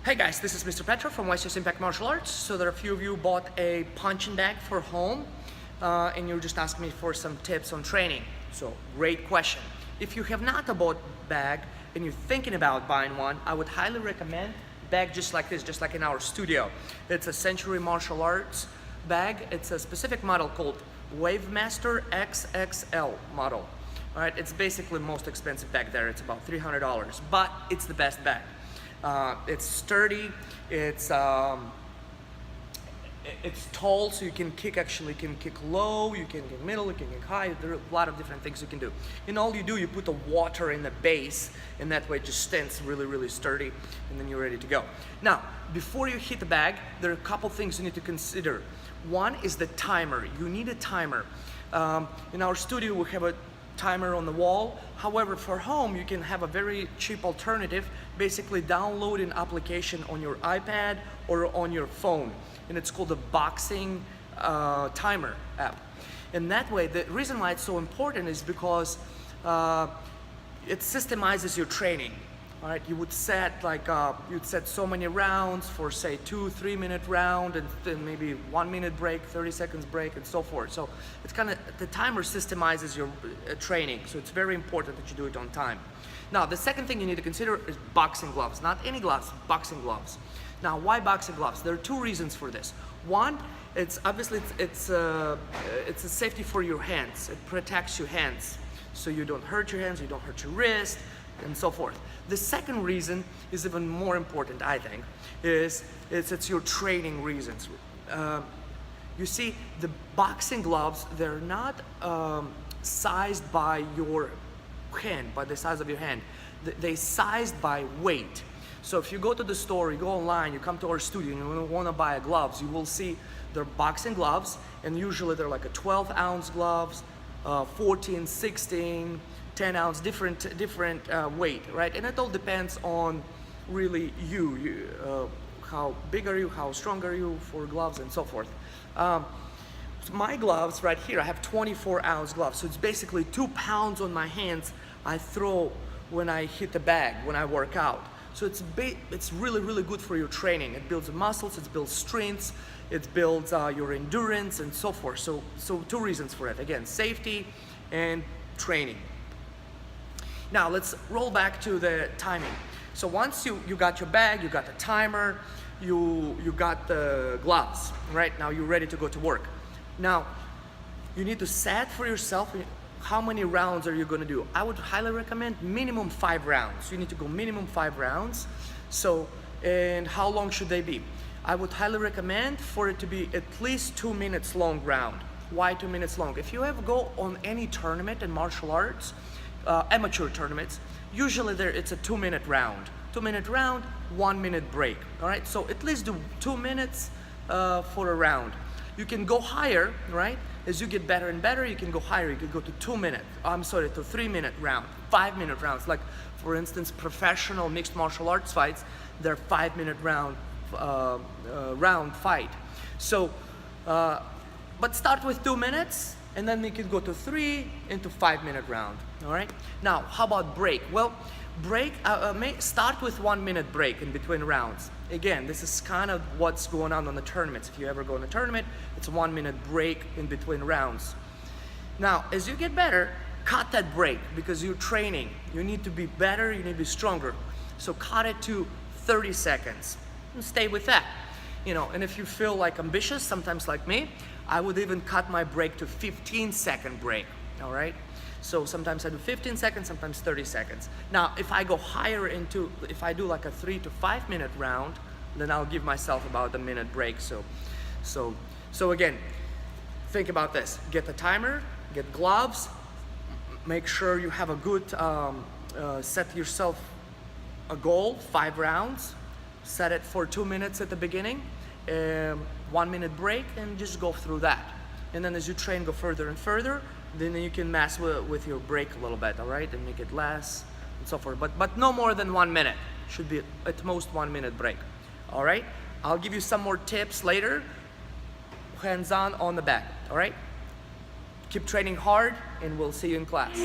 Hey guys, this is Mr. Petrov from YCS Impact Martial Arts. So there are a few of you bought a punching bag for home and you're just asking me for some tips on training. So great question. If you have not bought a bag and you're thinking about buying one, I would highly recommend a bag just like this, just like in our studio. It's a Century Martial Arts bag. It's a specific model called Wavemaster XXL model. All right, it's basically the most expensive bag there. It's about $300, but it's the best bag. It's sturdy, it's tall, so you can kick low, you can kick middle, you can kick high. There are a lot of different things you can do. And all you do, you put the water in the base, and that way it just stands really sturdy, and then you're ready to go. Now, before you hit the bag, there are a couple things you need to consider. One is the timer. You need a timer. In our studio, we have a timer on the wall. However, for home, you can have a very cheap alternative. Basically, download an application on your iPad or on your phone, and it's called the Boxing Timer app. And that way, the reason why it's so important is because it systemizes your training. All right, you would set you'd set so many rounds for say 2-3 minute round, and then maybe 1 minute break, 30 seconds break, and so forth. So it's kind of, the timer systemizes your training, so it's very important that you do it on time. Now the second thing you need to consider is boxing gloves. Not any gloves, boxing gloves. Now why boxing gloves? There are two reasons for this. One, it's obviously it's a safety for your hands. It protects your hands, so you don't hurt your hands, you don't hurt your wrist, and so forth. The second reason is even more important, I think, it's your training reasons. You see, the boxing gloves, they're not sized by your hand, by the size of your hand. They're sized by weight. So if you go to the store, you go online, you come to our studio, and you want to buy gloves, you will see they're boxing gloves, and usually they're like a 12-ounce gloves, 14, 16, 10 ounce, different weight, right? And it all depends on really how big are you, how strong are you for gloves, and so forth. So my gloves right here, I have 24-ounce gloves, so it's basically 2 pounds on my hands I throw when I hit the bag, when I work out. So it's really good for your training. It builds muscles, it builds strengths, it builds your endurance, and so forth. So two reasons for it. Again, safety and training. Now let's roll back to the timing. So once you got your bag, you got the timer, you got the gloves, right? Now you're ready to go to work. Now you need to set for yourself how many rounds are you going to do. I would highly recommend minimum 5 rounds. You need to go minimum 5 rounds. So, and how long should they be? I would highly recommend for it to be at least 2 minutes long round. Why 2 minutes long? If you ever go on any tournament in martial arts, amateur tournaments, usually it's a 2-minute round. 2-minute round, 1 minute break. All right, so at least do 2 minutes for a round. You can go higher, right? As you get better and better, you can go higher. You can go to 3-minute round, 5-minute rounds. Like for instance, professional mixed martial arts fights, they're 5-minute round fight. So, but start with 2 minutes, and then you can go to 3 into 5-minute round. All right. Now, how about break? Well, start with 1 minute break in between rounds. Again, this is kind of what's going on the tournaments. If you ever go in a tournament, it's a 1 minute break in between rounds. Now, as you get better, cut that break because you're training. You need to be better. You need to be stronger. So cut it to 30 seconds and stay with that. You know, and if you feel like ambitious, sometimes like me, I would even cut my break to 15-second break. All right. So sometimes I do 15 seconds, sometimes 30 seconds. Now, if I go higher if I do like a 3 to 5 minute round, then I'll give myself about a minute break. So again, think about this. Get the timer, get gloves, make sure you have a good, set yourself a goal, 5 rounds, set it for 2 minutes at the beginning, 1 minute break, and just go through that. And then as you train, go further and further, then you can mess with your break a little bit, all right, and make it less and so forth. But no more than 1 minute. Should be at most 1 minute break. All right. I'll give you some more tips later, hands-on on the back. All right. Keep training hard, and we'll see you in class.